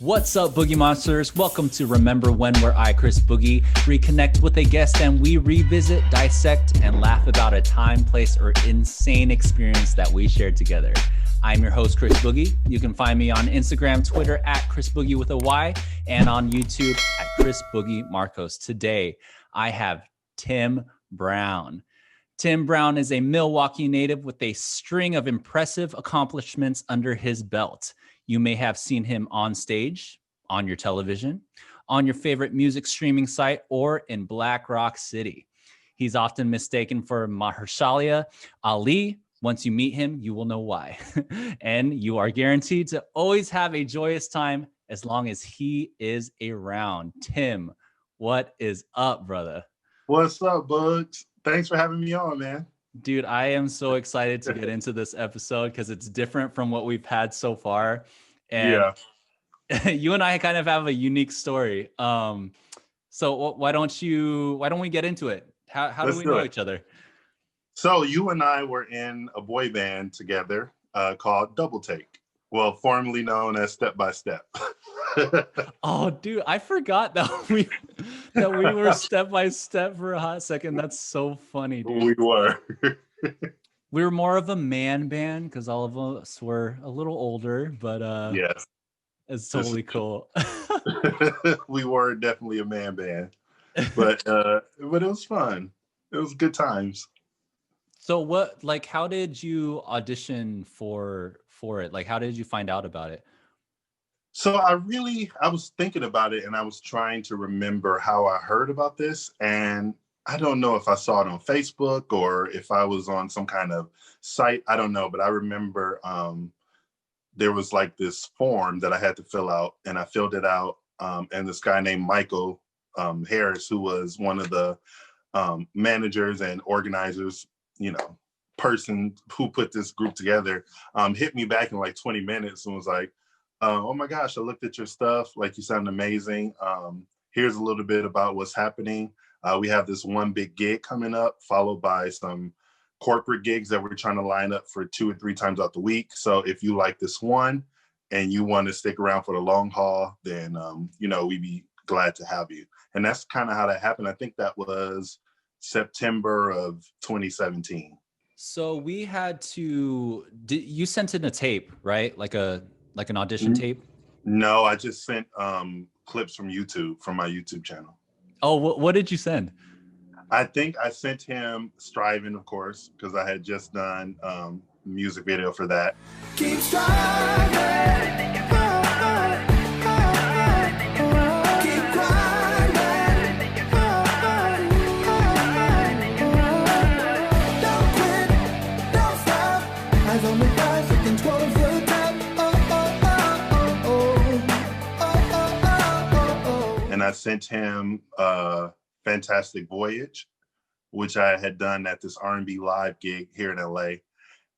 What's up, Boogie Monsters? Welcome to Remember When, where I, Chris Boogie, reconnect with a guest and we revisit, dissect, and laugh about a time, place, or insane experience that we shared together. I'm your host, Chris Boogie. You can find me on Instagram, Twitter at Chris Boogie with a Y, and on YouTube at Chris Boogie Marcos. Today, I have Tim Brown. Tim Brown is a Milwaukee native with a string of impressive accomplishments under his belt. You may have seen him on stage, on your television, on your favorite music streaming site, or in Black Rock City. He's often mistaken for Mahershala Ali. Once you meet him, you will know why. And you are guaranteed to always have a joyous time as long as he is around. Tim, what is up, brother? What's up, Bugs? Thanks for having me on, man. Dude, I am so excited to get into this episode because it's different from what we've had so far. And you and I kind of have a unique story. So why don't we get into it? How do we know each other? So you and I were in a boy band together called Double Take. Well, formerly known as Step by Step. Oh, dude, I forgot that we were Step by Step for a hot second. That's so funny, dude. We were. We were more of a man band because all of us were a little older, but yes, it's totally cool. We were definitely a man band, but it was fun. It was good times. So how did you audition for it? Like, how did you find out about it? So I was thinking about it and I was trying to remember how I heard about this. And I don't know if I saw it on Facebook or if I was on some kind of site. I don't know, but I remember there was like this form that I had to fill out and I filled it out. And this guy named Michael Harris, who was one of the managers and organizers, person who put this group together, hit me back in like 20 minutes and was like, oh my gosh, I looked at your stuff. Like, you sound amazing. Here's a little bit about what's happening. We have this one big gig coming up, followed by some corporate gigs that we're trying to line up for 2 or 3 times out the week. So if you like this one and you want to stick around for the long haul, then, we'd be glad to have you. And that's kind of how that happened. I think that was September of 2017. So we had to, you sent in a tape, right? Like an audition tape? No, I just sent clips from YouTube, from my YouTube channel. Oh, what did you send? I think I sent him Striving, of course, because I had just done music video for that. Keep striving. And I sent him Fantastic Voyage, which I had done at this R&B live gig here in LA.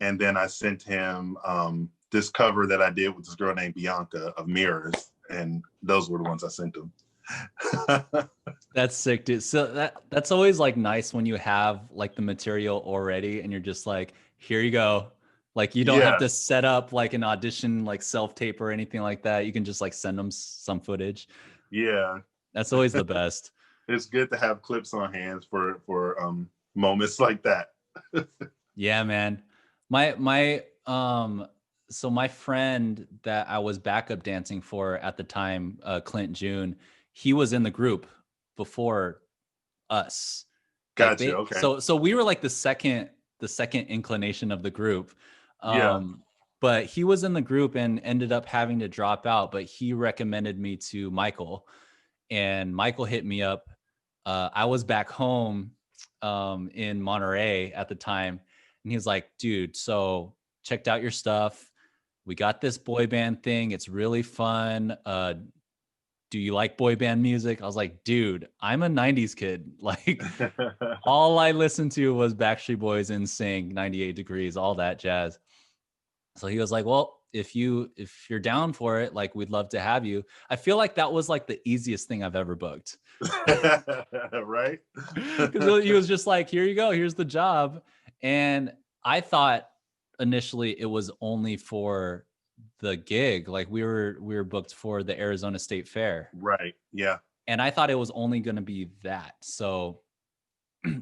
And then I sent him this cover that I did with this girl named Bianca of Mirrors. And those were the ones I sent him. That's sick, dude. So that's always like nice when you have like the material already and you're just like, here you go. Like, you don't have to set up like an audition, like self-tape or anything like that. You can just like send them some footage. Yeah. That's always the best. It's good to have clips on hand for moments like that. Yeah, man. So my friend that I was backup dancing for at the time, Clint June, he was in the group before us. Gotcha. Okay. So we were like the second inclination of the group. But he was in the group and ended up having to drop out, but he recommended me to Michael, and Michael hit me up. I was back home in Monterey at the time, and he was like, dude, so checked out your stuff. We got this boy band thing. It's really fun. Do you like boy band music? I was like, dude, I'm a 90s kid. Like, all I listened to was Backstreet Boys, NSYNC, 98 Degrees, all that jazz. So he was like, well, if you're down for it, like, we'd love to have you. I feel like that was like the easiest thing I've ever booked. Right? Because he was just like, here you go, here's the job. And I thought initially it was only for the gig. Like we were booked for the Arizona State Fair. Right. Yeah. And I thought it was only going to be that. So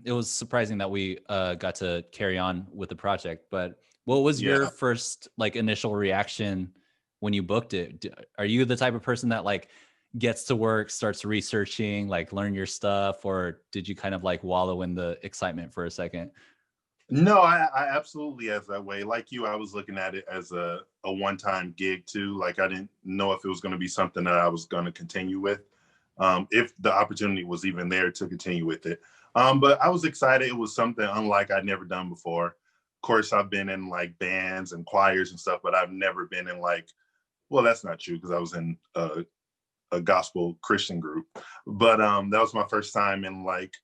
it was surprising that we got to carry on with the project. But what was your Yeah. first like initial reaction when you booked it? Are you the type of person that like gets to work, starts researching, like learn your stuff, or did you kind of like wallow in the excitement for a second? No, I absolutely as that way. Like you, I was looking at it as a one-time gig too. Like I didn't know if it was going to be something that I was going to continue with, if the opportunity was even there to continue with it. But I was excited. It was something unlike I'd never done before. Of course, I've been in like bands and choirs and stuff, but I've never been in like, well, that's not true because I was in a gospel Christian group. But that was my first time in like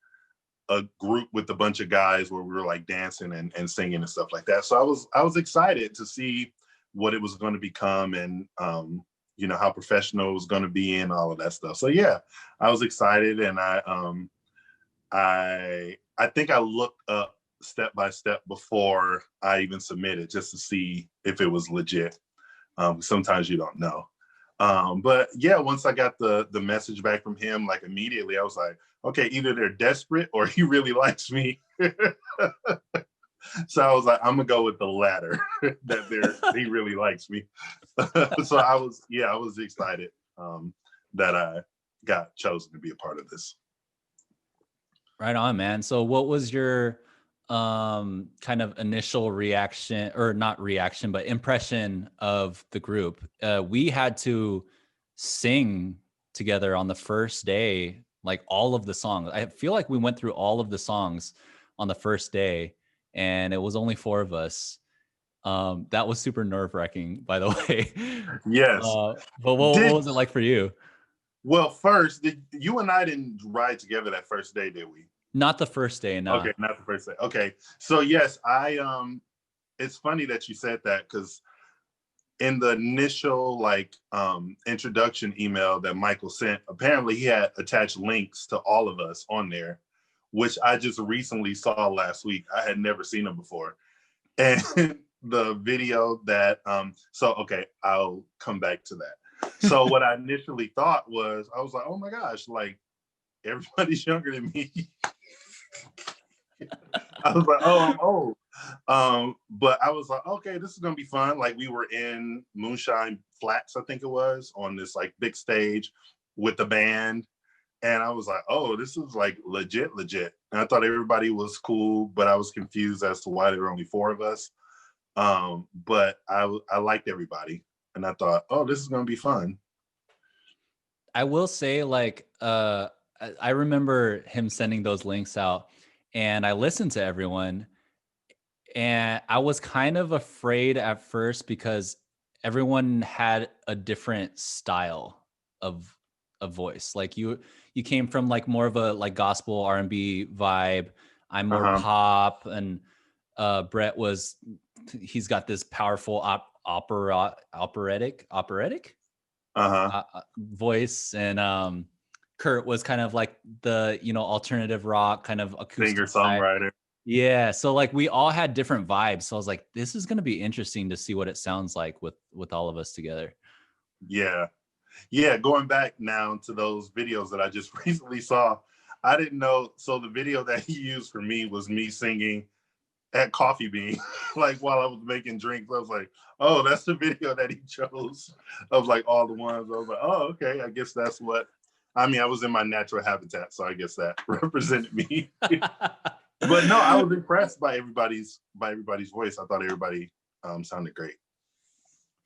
a group with a bunch of guys where we were like dancing and singing and stuff like that. So I was excited to see what it was going to become and you know how professional it was going to be and all of that stuff. So yeah, I was excited and I think I looked up step by step before I even submitted just to see if it was legit. Sometimes you don't know. But yeah, once I got the message back from him, like immediately I was like, okay, either they're desperate or he really likes me. So I was like, I'm gonna go with the latter, that he really likes me. So I was excited that I got chosen to be a part of this. Right on, man. So what was your kind of initial reaction, or not reaction, but impression of the group? We had to sing together on the first day, like all of the songs. I feel like we went through all of the songs on the first day, and it was only four of us. That was super nerve-wracking, by the way. Yes. But what was it like for you? Well, first, you and I didn't ride together that first day, did we? Not the first day, no. Okay, not the first day. Okay. So yes, it's funny that you said that because in the initial like introduction email that Michael sent, apparently he had attached links to all of us on there, which I just recently saw last week. I had never seen them before. And the video that so okay, I'll come back to that. So what I initially thought was, I was like, oh my gosh, like everybody's younger than me. I was like, oh, I'm old. But I was like, okay, this is gonna be fun. Like we were in Moonshine Flats, I think it was, on this like big stage with the band. And I was like, oh, this is like legit. And I thought everybody was cool, but I was confused as to why there were only four of us. But I liked everybody. And I thought, oh, this is gonna be fun. I will say, like, I remember him sending those links out, and I listened to everyone, and I was kind of afraid at first because everyone had a different style of voice. Like you came from like more of a like gospel R&B vibe. I'm more pop, and Brett he's got this powerful operatic voice, and Kurt was kind of like the alternative rock kind of acoustic Singer songwriter. Yeah, so like we all had different vibes. So I was like, this is going to be interesting to see what it sounds like with all of us together. Yeah, going back now to those videos that I just recently saw, I didn't know. So the video that he used for me was me singing at Coffee Bean, like while I was making drinks. I was like, oh, that's the video that he chose of like all the ones. I was like, oh, okay, I guess that's what. I mean, I was in my natural habitat, so I guess that represented me. But no, I was impressed by everybody's voice. I thought everybody sounded great.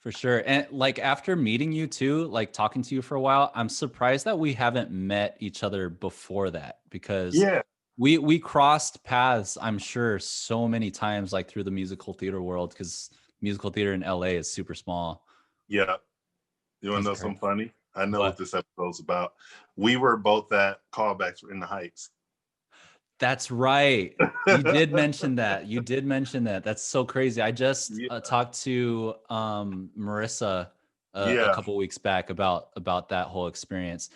For sure. And like after meeting you too, like talking to you for a while, I'm surprised that we haven't met each other before that, because we crossed paths, I'm sure, so many times, like through the musical theater world, because musical theater in LA is super small. Yeah. You want to know something funny? I know what this episode's about. We were both at Callbacks in the Heights. That's right. You did mention that. That's so crazy. I just talked to Marissa a couple weeks back about that whole experience.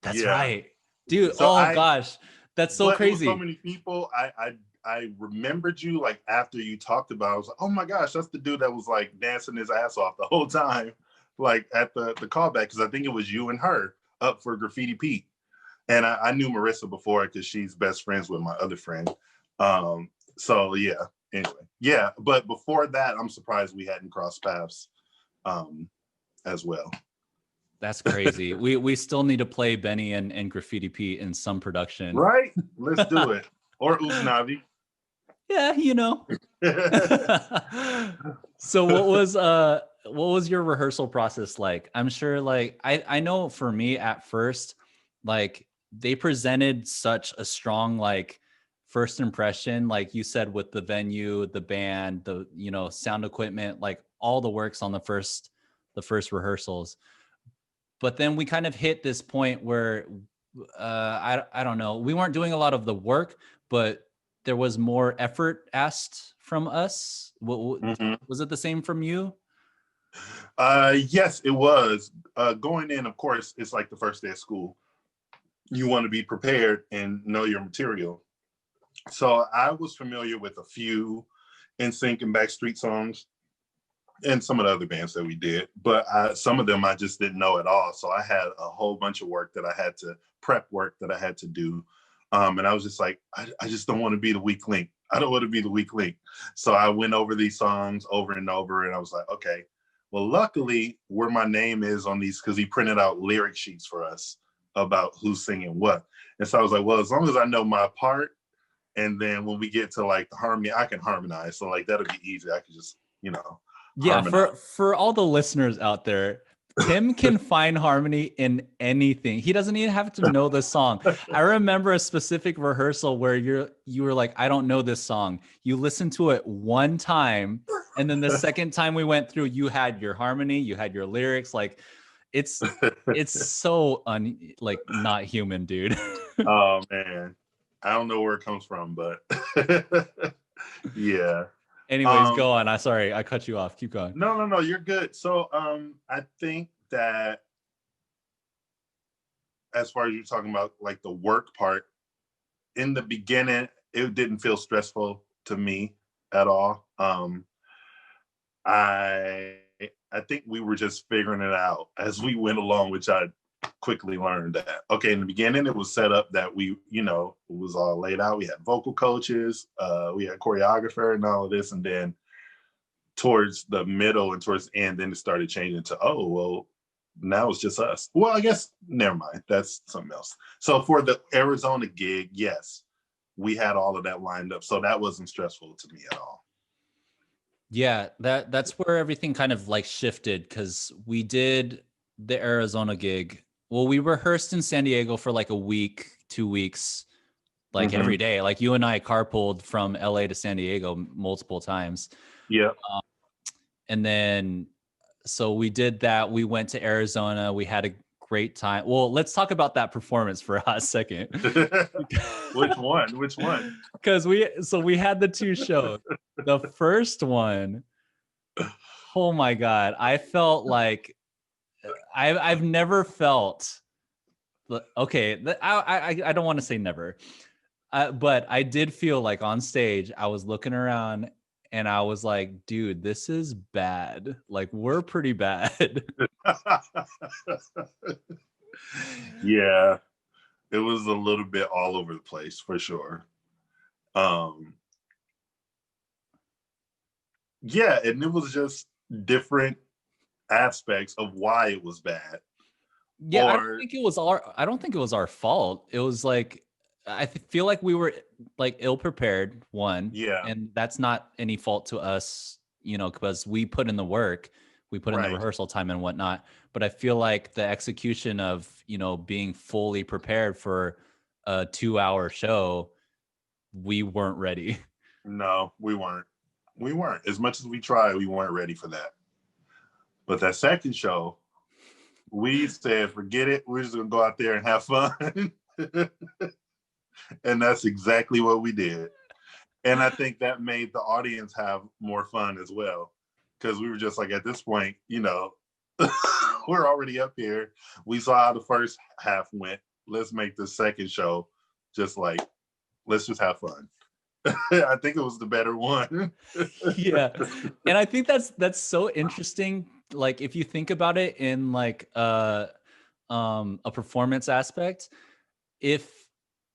That's right, dude. So gosh, that's so crazy. So many people. I remembered you like after you talked about it. I was like, oh my gosh, that's the dude that was like dancing his ass off the whole time, like at the callback, because I think it was you and her up for Graffiti Pete. And I knew Marissa before because she's best friends with my other friend. So yeah, anyway. Yeah, but before that, I'm surprised we hadn't crossed paths as well. That's crazy. We still need to play Benny and Graffiti Pete in some production. Right? Let's do it. Or Usnavi. Yeah, you know. So what was your rehearsal process like? I'm sure like I know for me at first, like they presented such a strong like first impression, like you said, with the venue, the band, the sound equipment, like all the works on the first rehearsals. But then we kind of hit this point where I don't know, we weren't doing a lot of the work, but there was more effort asked from us. Was it the same from you? Yes, it was. Going in, of course, it's like the first day of school. You want to be prepared and know your material. So I was familiar with a few NSYNC and Backstreet songs and some of the other bands that we did, but some of them I just didn't know at all. So I had a whole bunch of work that I had to prep work that I had to do. And I was just like, I just don't want to be the weak link. I don't want to be the weak link. So I went over these songs over and over, and I was like, okay, well, luckily where my name is on these, because he printed out lyric sheets for us about who's singing what. And so I was like, well, as long as I know my part, and then when we get to like the harmony, I can harmonize. So like, that'll be easy. I can just, Yeah, harmonize. for all the listeners out there, Tim can find harmony in anything. He doesn't even have to know the song. I remember a specific rehearsal where you were like, I don't know this song. You listened to it one time, and then the second time we went through, you had your harmony, you had your lyrics. Like it's so like not human, dude. Oh man, I don't know where it comes from, but yeah. Anyways, go on. Sorry, I cut you off. Keep going. No, you're good. So I think that as far as you're talking about like the work part, in the beginning, it didn't feel stressful to me at all. I think we were just figuring it out as we went along, which I quickly learned that, okay, in the beginning, it was set up that we, it was all laid out. We had vocal coaches, we had choreographer and all of this. And then towards the middle and towards the end, then it started changing to, oh, well, now it's just us. Well, I guess, never mind. That's something else. So for the Arizona gig, yes, we had all of that lined up. So that wasn't stressful to me at all. Yeah, that's where everything kind of like shifted, because we did the Arizona gig. Well, we rehearsed in San Diego for like a week, 2 weeks, like every day. Like you and I carpooled from LA to San Diego multiple times. Yeah. And then, so we did that. We went to Arizona. We had a great time. Well, let's talk about that performance for a hot second. Which one? Because we had the two shows. The first one, oh my God, I felt like I've never felt, okay, I don't want to say never, but I did feel like on stage, I was looking around and I was like, dude, this is bad. Like, we're pretty bad. Yeah, it was a little bit all over the place for sure. Yeah, and it was just different aspects of why it was bad. Yeah, I don't think it was our fault. It was like, I feel like we were like ill prepared, one. Yeah. And that's not any fault to us, because we put in the work, we put in the rehearsal time and whatnot. But I feel like the execution of, being fully prepared for a 2-hour show, we weren't ready. No, we weren't. As much as we tried, we weren't ready for that. But that second show, we said, forget it. We're just going to go out there and have fun. And that's exactly what we did. And I think that made the audience have more fun as well. Because we were just like, at this point, we're already up here. We saw how the first half went. Let's make the second show just like, let's just have fun. I think it was the better one. Yeah. And I think that's so interesting. Like if you think about it in like a performance aspect, if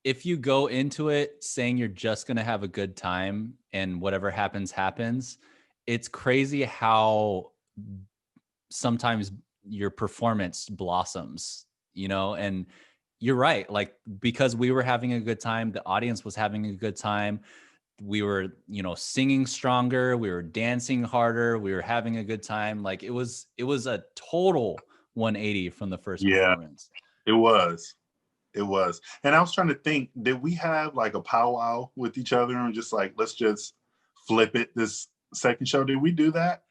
if you go into it saying you're just going to have a good time and whatever happens happens, it's crazy how sometimes your performance blossoms, you know. And you're right, like because we were having a good time, the audience was having a good time, we were, you know, singing stronger, we were dancing harder, we were having a good time. Like it was a total 180 from the first Yeah, performance. it was. It was. And I was trying to think, did we have like a powwow with each other and just like, let's just flip it this second show? Did we do that?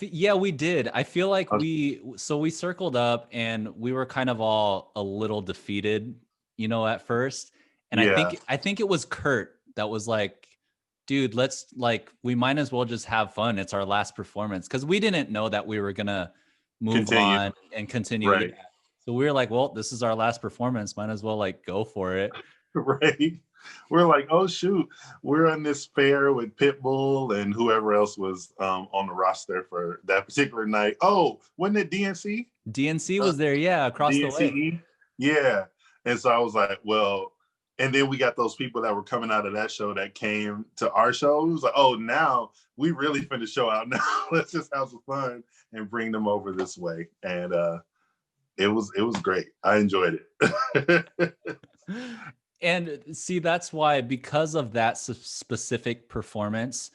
Yeah, we did. I feel like Uh, we circled up and we were kind of all a little defeated, you know, at first. And yeah. I think it was Kurt that was like, dude, let's like we might as well just have fun. It's our last performance because we didn't know that we were gonna move Continue. on and continue. Yeah. Right. So we were like, well, this is our last performance. Might as well like go for it. Right. We're like, oh shoot, we're on this fair with Pitbull and whoever else was on the roster for that particular night. Oh, wasn't it DNC? DNC was there, yeah, across the way. DNCE? Yeah. And so I was like, well, and then we got those people that were coming out of that show that came to our show. It was like, oh, now we really finna show out now. Let's just have some fun and bring them over this way. And it was great. I enjoyed it. And see, that's why, because of that specific performance,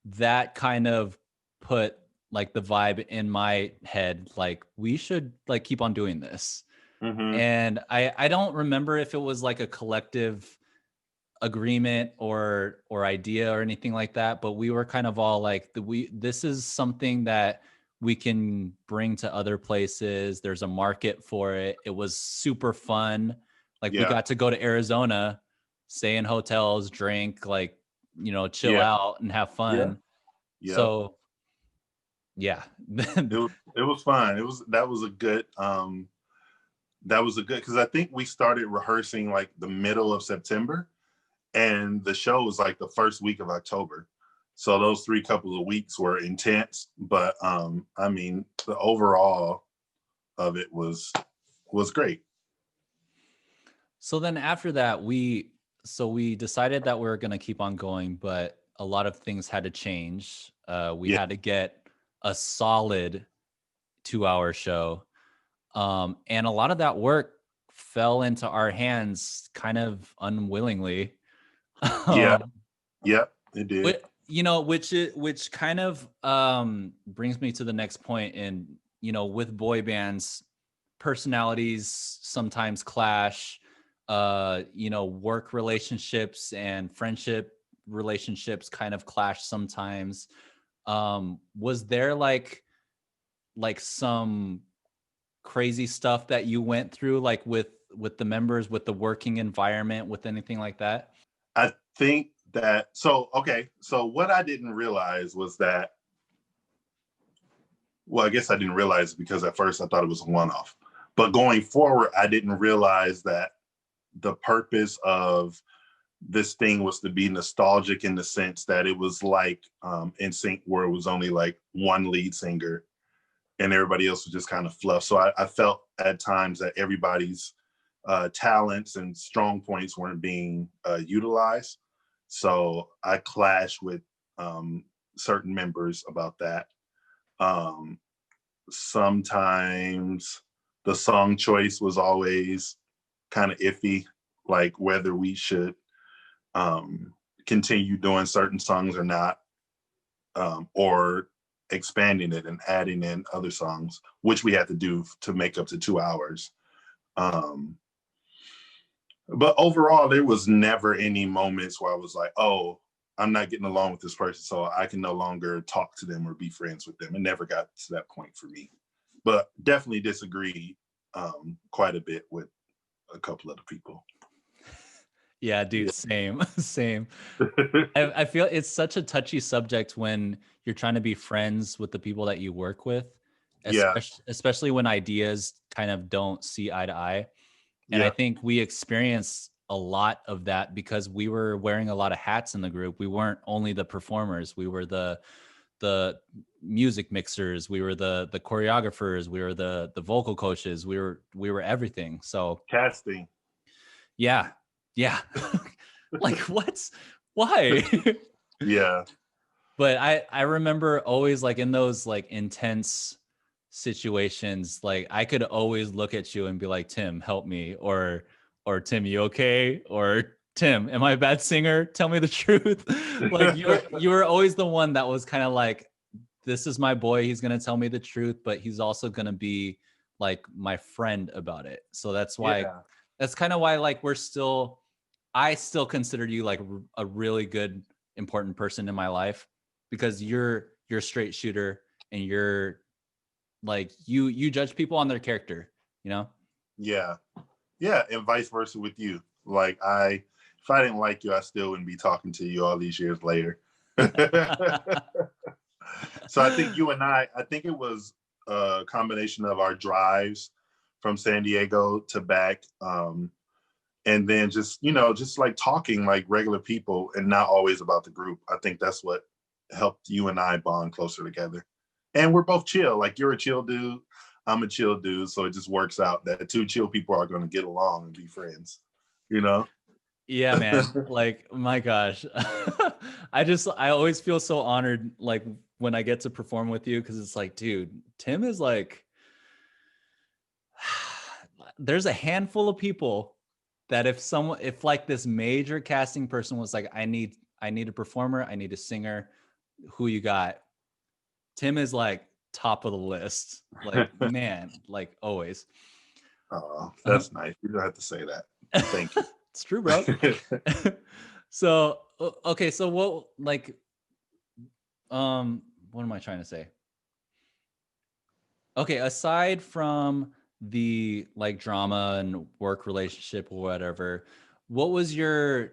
that kind of put like the vibe in my head, like we should like keep on doing this. Mm-hmm. And I don't remember if it was like a collective agreement or idea or anything like that, but we were kind of all like this is something that we can bring to other places. There's a market for it. It was super fun. Like we got to go to Arizona, stay in hotels, drink, like, you know, chill out and have fun. Yeah. So yeah. it was fun. That was a good because I think we started rehearsing like the middle of September and the show was like the first week of October. So those 3 couple of weeks were intense, but I mean the overall of it was great. So then after that, we decided that we were going to keep on going, but a lot of things had to change. We had to get a solid 2-hour show. And a lot of that work fell into our hands kind of unwillingly. Yep, it did. You know, which kind of brings me to the next point. And, you know, with boy bands, personalities sometimes clash. You know, work relationships and friendship relationships kind of clash sometimes. Was there like some crazy stuff that you went through, like with the members, with the working environment, with anything like that? I think that so what I didn't realize was that, well, I guess I didn't realize because at first I thought it was a one-off, but going forward I didn't realize that the purpose of this thing was to be nostalgic in the sense that it was like NSYNC, where it was only like one lead singer and everybody else was just kind of fluff. So I felt at times that everybody's talents and strong points weren't being utilized. So I clashed with certain members about that. Sometimes the song choice was always kind of iffy, like whether we should continue doing certain songs or not, or expanding it and adding in other songs, which we had to do to make up to 2 hours. But overall, there was never any moments where I was like, oh, I'm not getting along with this person, so I can no longer talk to them or be friends with them. It never got to that point for me. But definitely disagreed quite a bit with a couple of the people. Yeah, dude, same. I feel it's such a touchy subject when you're trying to be friends with the people that you work with, especially when ideas kind of don't see eye to eye. And I think we experienced a lot of that because we were wearing a lot of hats in the group. We weren't only the performers, we were the music mixers, we were the choreographers, we were the vocal coaches, we were everything. So Casting. yeah. Like why? Yeah. But I remember always like in those like intense situations, like I could always look at you and be like, Tim, help me, or Tim, you okay? Or Tim, am I a bad singer? Tell me the truth. Like you were always the one that was kind of like, this is my boy, he's gonna tell me the truth, but he's also gonna be like my friend about it. So that's why that's kind of why like I still consider you like a really good important person in my life, because you're a straight shooter and you're like you judge people on their character, you know? Yeah. And vice versa with you. Like if I didn't like you, I still wouldn't be talking to you all these years later. So I think you and I think it was a combination of our drives from San Diego to back. And then just like talking like regular people and not always about the group. I think that's what helped you and I bond closer together. And we're both chill. Like you're a chill dude, I'm a chill dude. So it just works out that two chill people are going to get along and be friends, you know? Yeah, man. Like, my gosh. I always feel so honored like when I get to perform with you, because it's like, dude, Tim is like, there's a handful of people that if like this major casting person was like, I need a performer, I need a singer, who you got? Tim is like top of the list. Like, man, like always. Oh, that's nice. You don't have to say that. Thank you. It's true, bro. So, okay. So what am I trying to say? Okay. Aside from the like drama and work relationship or whatever, what was your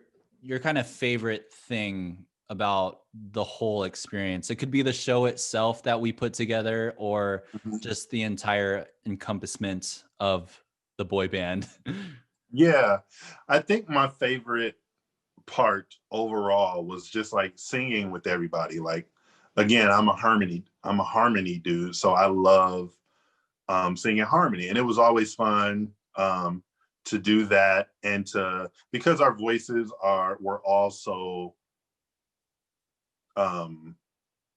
kind of favorite thing about the whole experience? It could be the show itself that we put together, or just the entire encompassment of the boy band. Yeah, I think my favorite part overall was just like singing with everybody. Like, again, I'm a harmony dude, so I love singing harmony, and it was always fun to do that, and because our voices were also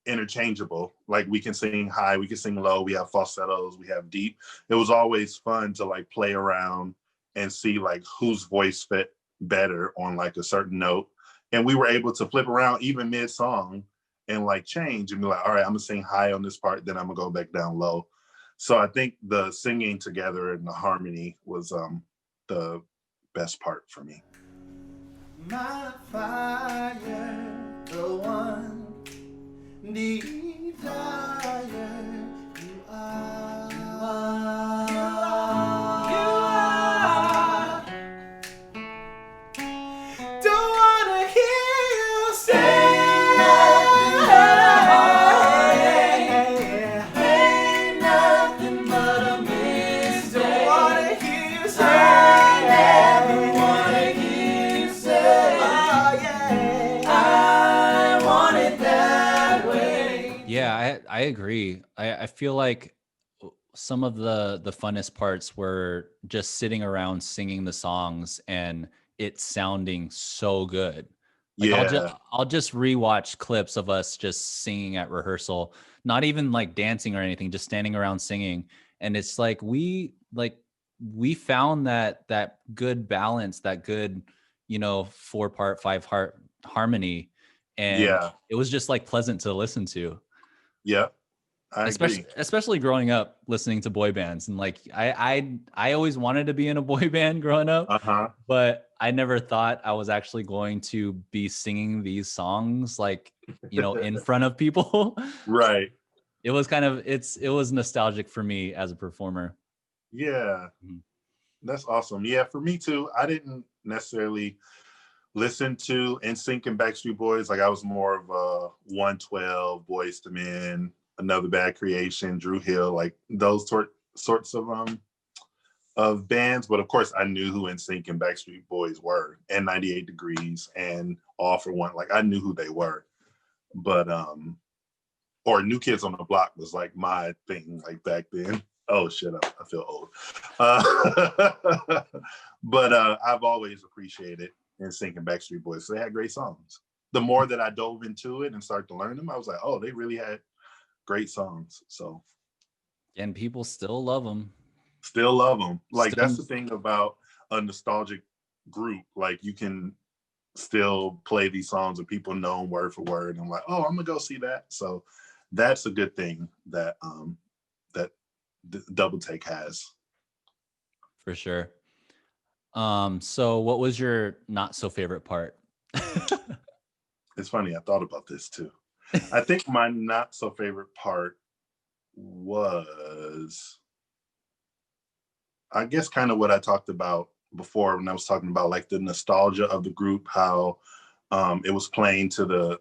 interchangeable. Like we can sing high, we can sing low, we have falsettos, we have deep. It was always fun to like play around and see like whose voice fit better on like a certain note. And we were able to flip around even mid-song and like change and be like, all right, I'm gonna sing high on this part, then I'm gonna go back down low. So I think the singing together and the harmony was the best part for me. My fire, the one desire you are. Don't wanna hear you say ain't nothing but a mistake. Don't wanna hear you say never wanna hear you say I want it that way. Yeah, I agree. I feel like some of the funnest parts were just sitting around singing the songs and it sounding so good. Like Yeah. I'll just rewatch clips of us just singing at rehearsal, not even like dancing or anything, just standing around singing. And it's like we found that good balance, that good, 4-part, 5-part harmony. And Yeah. it was just like pleasant to listen to. Yeah. I agree. Especially growing up listening to boy bands, and like I always wanted to be in a boy band growing up, but I never thought I was actually going to be singing these songs like in front of people. Right. It was it was nostalgic for me as a performer. Yeah. That's awesome. Yeah, for me too. I didn't necessarily listen to NSYNC and Backstreet Boys. Like I was more of a 112, Boyz II Men, Another Bad Creation, Drew Hill, like those sorts of of bands, but of course I knew who NSYNC and Backstreet Boys were, and 98 Degrees and All for One. Like I knew who they were, but or New Kids on the Block was like my thing, like back then. Oh shit, I feel old. But I've always appreciated NSYNC and Backstreet Boys. So they had great songs. The more that I dove into it and started to learn them, I was like, oh, they really had great songs. So, and people still love them. Still love them. Like Still... that's the thing about a nostalgic group. Like you can still play these songs and people know them word for word. I'm like, oh, I'm gonna go see that. So that's a good thing that that the Double Take has. For sure. So what was your not so favorite part? It's funny, I thought about this too. I think my not so favorite part was, I guess, kind of what I talked about before when I was talking about like the nostalgia of the group, how it was playing to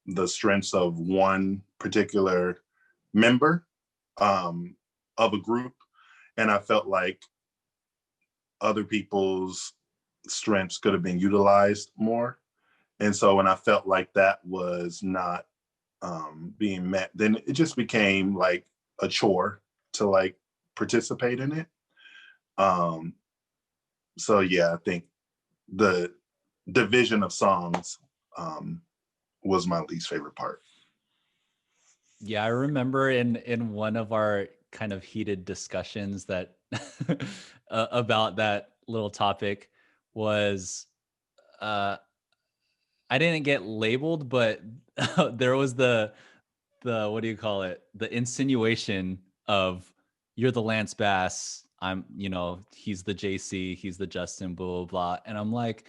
the strengths of one particular member of a group. And I felt like other people's strengths could have been utilized more. And so when I felt like that was not being met, then it just became like a chore to like participate in it. So yeah, I think the division of songs was my least favorite part. Yeah, I remember in one of our kind of heated discussions that about that little topic was I didn't get labeled, but there was the what do you call it? The insinuation of you're the Lance Bass, I'm, he's the JC, he's the Justin, blah, blah, blah. And I'm like,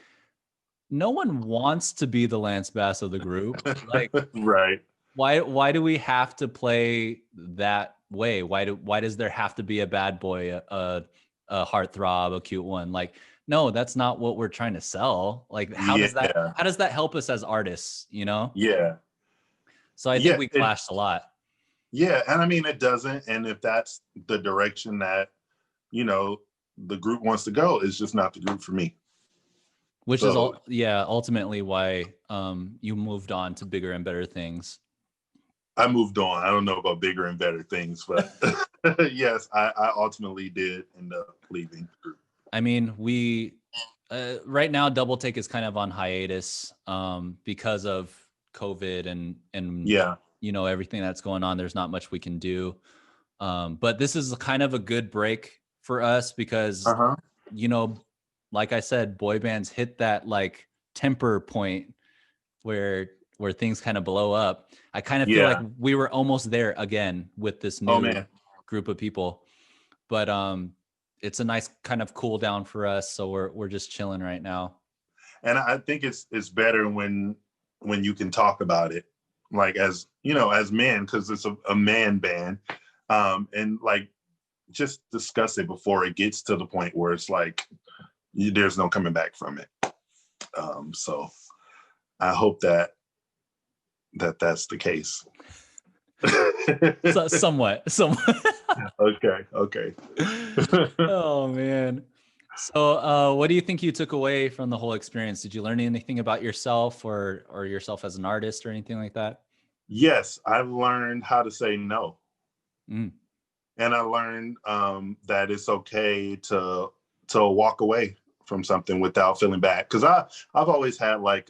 no one wants to be the Lance Bass of the group. Like, right. Why do we have to play that way? Why does there have to be a bad boy, a heartthrob, a cute one? Like, no, that's not what we're trying to sell. Like, how does that help us as artists, Yeah. So I think we clashed a lot. Yeah, and I mean it doesn't. And if that's the direction that, the group wants to go, it's just not the group for me. Which is ultimately why you moved on to bigger and better things. I moved on. I don't know about bigger and better things, but yes, I ultimately did end up leaving the group. I mean, we right now Double Take is kind of on hiatus because of COVID and yeah, everything that's going on. There's not much we can do, but this is kind of a good break for us because like I said, boy bands hit that like temper point where things kind of blow up. I kind of feel like we were almost there again with this new group of people, but it's a nice kind of cool down for us. So we're just chilling right now. And I think it's better when you can talk about it, like as men, because it's a man band, and like just discuss it before it gets to the point where it's like there's no coming back from it. So I hope that's the case. So, somewhat. Okay. Oh man. So what do you think you took away from the whole experience? Did you learn anything about yourself or yourself as an artist or anything like that? Yes, I've learned how to say no. And I learned that it's okay to walk away from something without feeling bad. Because I've always had like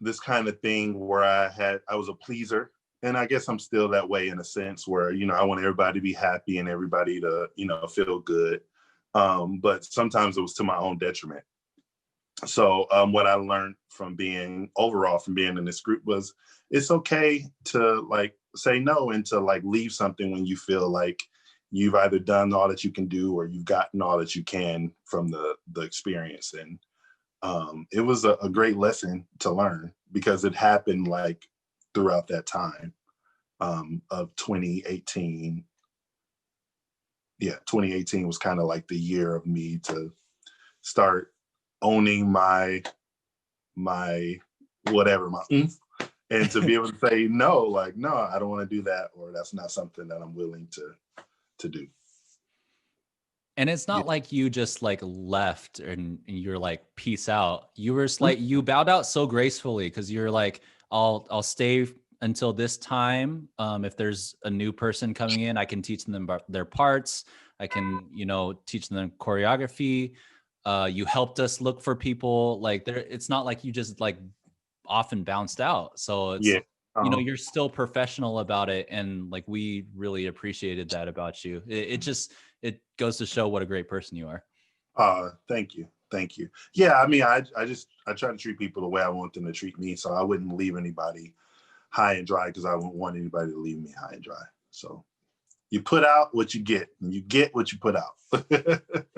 this kind of thing where I was a pleaser, and I guess I'm still that way in a sense where I want everybody to be happy and everybody to feel good, but sometimes it was to my own detriment. So what I learned from being in this group was it's okay to like say no and to like leave something when you feel like you've either done all that you can do or you've gotten all that you can from the experience. And it was a great lesson to learn because it happened like throughout that time of 2018. Yeah, 2018 was kind of like the year of me to start owning my whatever, and to be able to say no, like, no, I don't want to do that, or that's not something that I'm willing to do. And it's Yeah. not like you just like left and you're like, peace out. You were just like, you bowed out so gracefully because you're like, I'll stay until this time. If there's a new person coming in, I can teach them about their parts. I can, teach them choreography. You helped us look for people. Like there, it's not like you just like often bounced out. So it's, Yeah. Um, you're still professional about it. And like, we really appreciated that about you. It goes to show what a great person you are. thank you. Thank you. Yeah, I mean, I try to treat people the way I want them to treat me. So I wouldn't leave anybody high and dry because I wouldn't want anybody to leave me high and dry. So you put out what you get, and you get what you put out.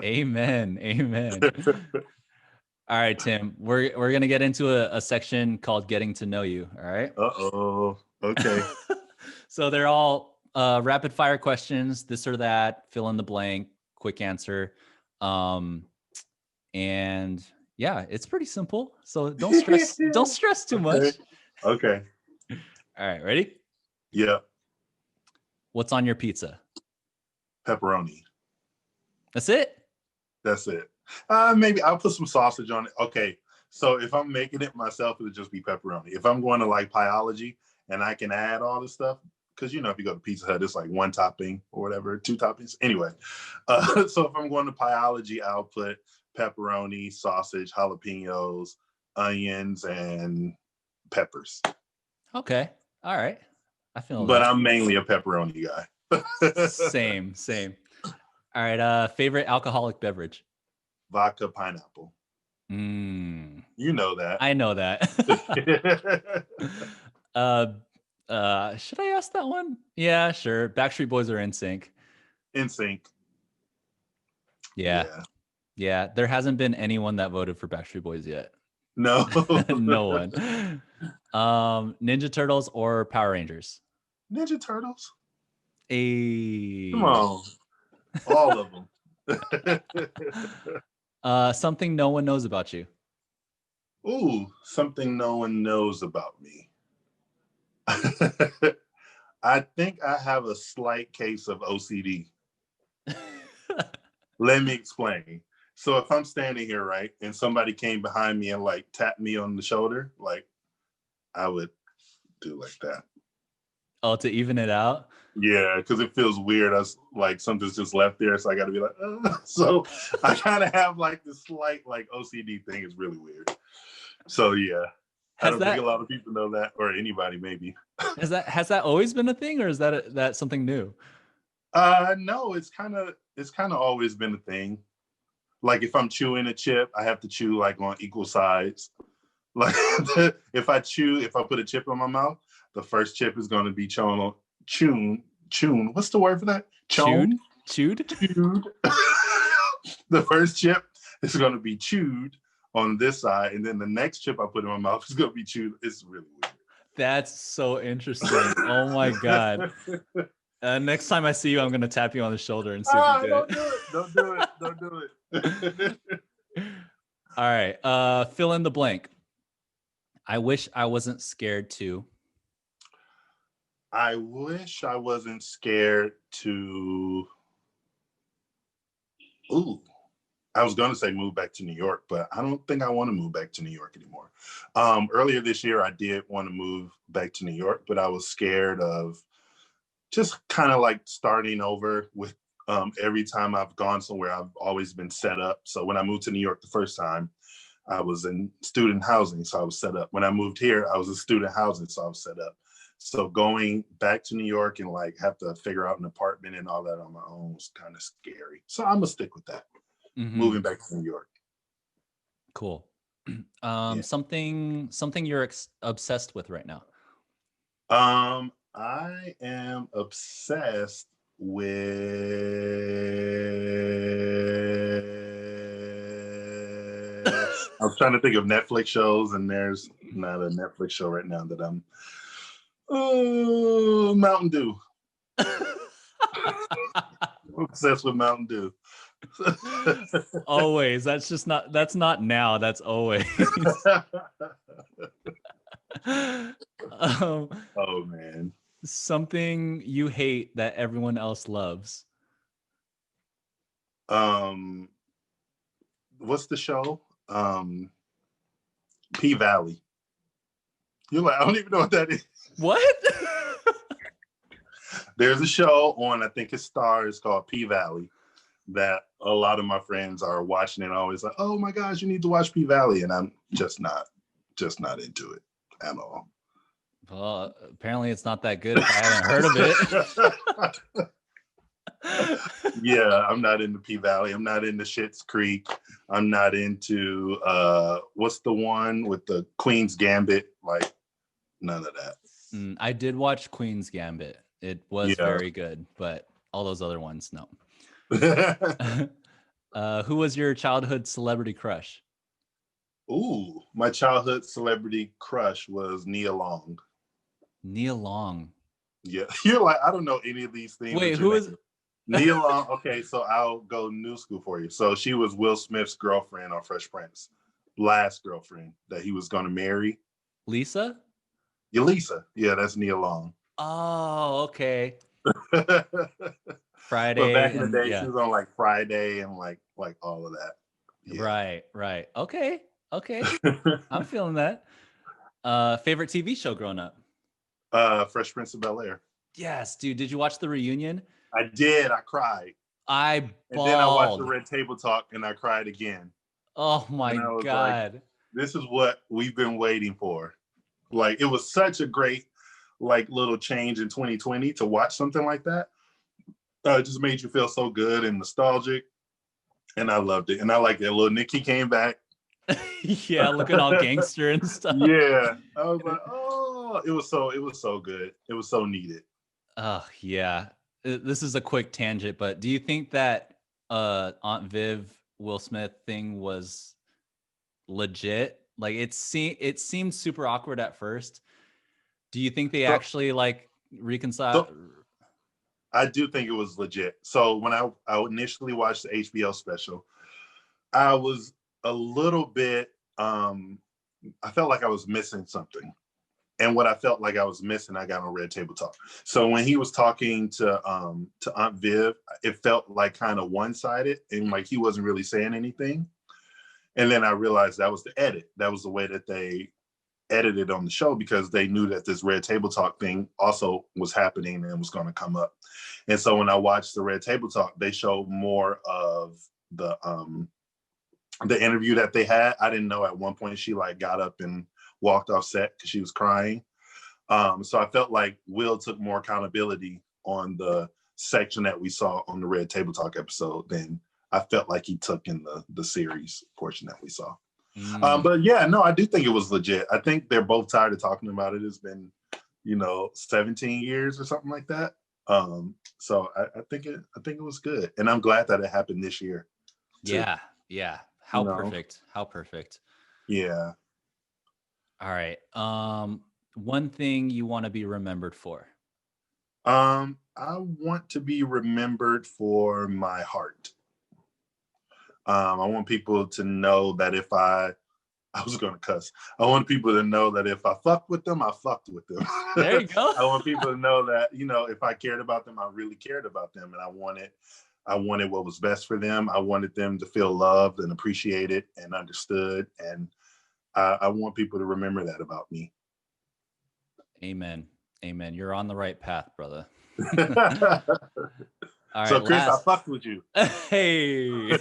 Amen. Amen. All right, Tim, we're gonna get into a section called getting to know you. All right. Uh-oh. Okay. So they're all rapid fire questions, this or that, fill in the blank, quick answer. And yeah, it's pretty simple. So don't stress too much. Okay. All right, ready? Yeah. What's on your pizza? Pepperoni. That's it? That's it. Maybe I'll put some sausage on it. Okay. So if I'm making it myself, it'll just be pepperoni. If I'm going to like Pieology and I can add all this stuff, because if you go to Pizza Hut, it's like one topping or whatever, two toppings. Anyway, so if I'm going to Pieology, I'll put pepperoni, sausage, jalapenos, onions, and peppers. Okay. All right. I feel But that. I'm mainly a pepperoni guy. Same. All right. Favorite alcoholic beverage? Vodka pineapple. Mm, You know that. I know that. Should I ask that one? Yeah, sure. Backstreet Boys are in sync. In sync. Yeah. Yeah. There hasn't been anyone that voted for Backstreet Boys yet. No. No one. Ninja Turtles or Power Rangers? Ninja Turtles. Come on. All of them. Something no one knows about you. Ooh, something no one knows about me. I think I have a slight case of OCD. Let me explain. So if I'm standing here, right, and somebody came behind me and like tapped me on the shoulder, like I would do like that. Oh, to even it out? Yeah, because it feels weird. As like something's just left there, so I got to be like, so I kind of have like this slight like OCD thing. It's really weird. So yeah, I don't think a lot of people know that, or anybody maybe. Has that always been a thing, or is that something new? No, it's kind of always been a thing. Like if I'm chewing a chip, I have to chew like on equal sides. Like if I put a chip in my mouth, the first chip is going to be chewed. What's the word for that? Chewed. The first chip is going to be chewed on this side, and then the next chip I put in my mouth is going to be chewed. It's really weird. That's so interesting. Oh my God. Next time I see you, I'm going to tap you on the shoulder and see if you Don't do it. Don't do it. All right. Fill in the blank. I wish I wasn't scared to. I wish I wasn't scared to. Ooh, I was going to say move back to New York, but I don't think I want to move back to New York anymore. Earlier this year, I did want to move back to New York, but I was scared of just kind of like starting over with every time I've gone somewhere, I've always been set up. So when I moved to New York the first time, I was in student housing, so I was set up. When I moved here, I was in student housing, so I was set up. So going back to New York and like have to figure out an apartment and all that on my own was kind of scary. So I'm gonna stick with that. Mm-hmm. Moving back to New York. Cool. Something you're obsessed with right now. I am obsessed with. I was trying to think of Netflix shows, and there's not a Netflix show right now that I'm. Oh, Mountain Dew. I'm obsessed with Mountain Dew. Always. That's not now. That's always. Oh man. Something you hate that everyone else loves. Um, what's the show? P Valley. You're like, I don't even know what that is. What? There's a show on, I think it's Star, it's called P Valley, that a lot of my friends are watching and always like, oh my gosh, you need to watch P Valley. And I'm just not into it at all. Well, apparently it's not that good if I haven't heard of it. Yeah, I'm not into P Valley. I'm not into Schitt's Creek. I'm not into what's the one with the Queen's Gambit? Like none of that. I did watch Queen's Gambit. It was very good, but all those other ones, no. Who was your childhood celebrity crush? Ooh, my childhood celebrity crush was Nia Long. Nia Long. Yeah, you're like, I don't know any of these things. Wait, who is Nia Long? Okay, so I'll go new school for you. So she was Will Smith's girlfriend on Fresh Prince, last girlfriend that he was going to marry. Lisa? Lisa. Yeah, that's Nia Long. Oh, okay. Friday. But back in the day, she was on like Friday and like all of that. Yeah. Right. Okay. I'm feeling that. Favorite TV show growing up? Fresh Prince of Bel-Air. Yes, dude. Did you watch the reunion? I did. I cried. And then I watched the Red Table Talk and I cried again. Oh my God. Like, this is what we've been waiting for. Like, it was such a great like little change in 2020 to watch something like that. It just made you feel so good and nostalgic. And I loved it. And I like that little Nikki came back. Yeah, looking all gangster and stuff. Yeah. I was like, oh, it was so good. It was so needed. Oh, yeah. This is a quick tangent, but do you think that Aunt Viv Will Smith thing was legit? Like it seemed super awkward at first. Do you think they actually like reconciled? I do think it was legit. So when I initially watched the HBO special, I was a little bit I felt like I was missing something. And what I felt like I was missing, I got on Red Table Talk. So when he was talking to Aunt Viv, it felt like kind of one-sided and like he wasn't really saying anything. And then I realized that was the edit. That was the way that they edited on the show because they knew that this Red Table Talk thing also was happening and was going to come up. And so when I watched the Red Table Talk, they showed more of the interview that they had. I didn't know at one point she like got up and walked off set because she was crying. So I felt like Will took more accountability on the section that we saw on the Red Table Talk episode than I felt like he took in the series portion that we saw. But yeah, no, I do think it was legit. I think they're both tired of talking about it. It's been, 17 years or something like that. So I think it was good, and I'm glad that it happened this year. Too. Yeah. How perfect. Yeah. All right. One thing you want to be remembered for? I want to be remembered for my heart. I want people to know that if I was going to cuss. I want people to know that if I fucked with them, I fucked with them. There you go. I want people to know that, if I cared about them, I really cared about them. And I wanted what was best for them. I wanted them to feel loved and appreciated and understood. And I want people to remember that about me. Amen. You're on the right path, brother. All right, so Chris, I fucked with you. Hey.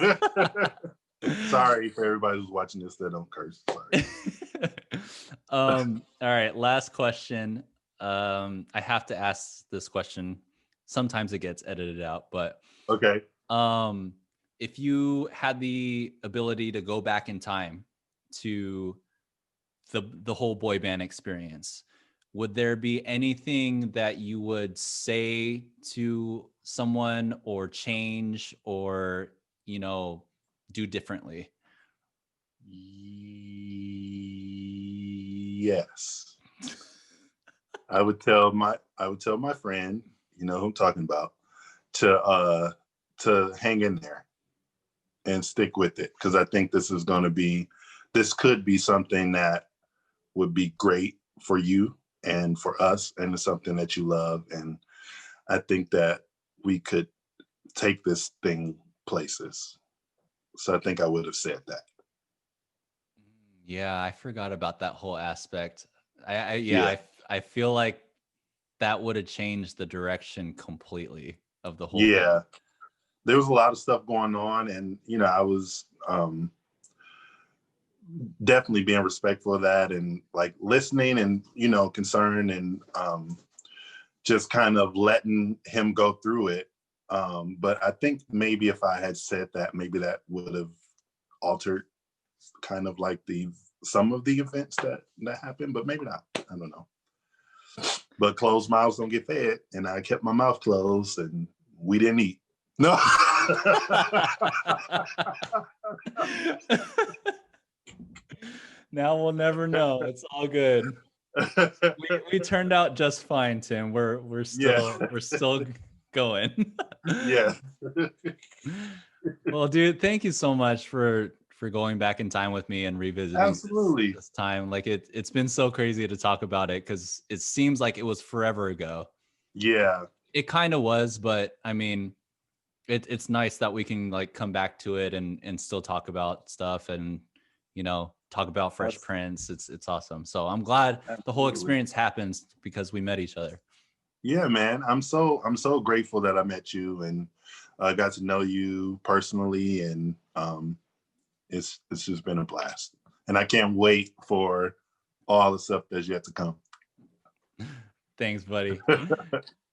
Sorry for everybody who's watching this that don't curse. Sorry. All right, last question. I have to ask this question. Sometimes it gets edited out, but okay. If you had the ability to go back in time to the whole boy band experience, would there be anything that you would say to someone or change or, do differently? Yes. I would tell my friend, who I'm talking about, to hang in there and stick with it. Because I think this could be something that would be great for you and for us, and it's something that you love. And I think that we could take this thing places. So I think I would have said that. Yeah, I forgot about that whole aspect. I Yeah. I feel like that would have changed the direction completely of the whole Yeah. thing. There was a lot of stuff going on, and I was definitely being respectful of that, and like listening, and concerned, and just kind of letting him go through it. But I think maybe if I had said that, maybe that would have altered kind of like some of the events that happened, but maybe not. I don't know. But closed mouths don't get fed, and I kept my mouth closed, and we didn't eat. No. Now we'll never know. It's all good. We turned out just fine, Tim. We're still going. Yeah. Well, dude, thank you so much for going back in time with me and revisiting Absolutely. this time. Like it's been so crazy to talk about it because it seems like it was forever ago. Yeah. It kind of was, but I mean, it's nice that we can like come back to it and still talk about stuff and talk about Fresh Prince. It's awesome. So I'm glad the whole experience happens because we met each other. Yeah, man. I'm so grateful that I met you and got to know you personally, and it's just been a blast. And I can't wait for all the stuff that's yet to come. Thanks, buddy.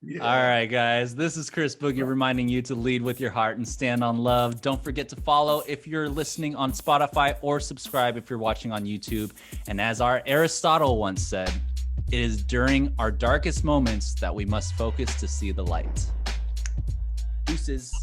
Yeah. All right, guys. This is Chris Boogie reminding you to lead with your heart and stand on love. Don't forget to follow if you're listening on Spotify, or subscribe if you're watching on YouTube. And as our Aristotle once said, it is during our darkest moments that we must focus to see the light. Deuces.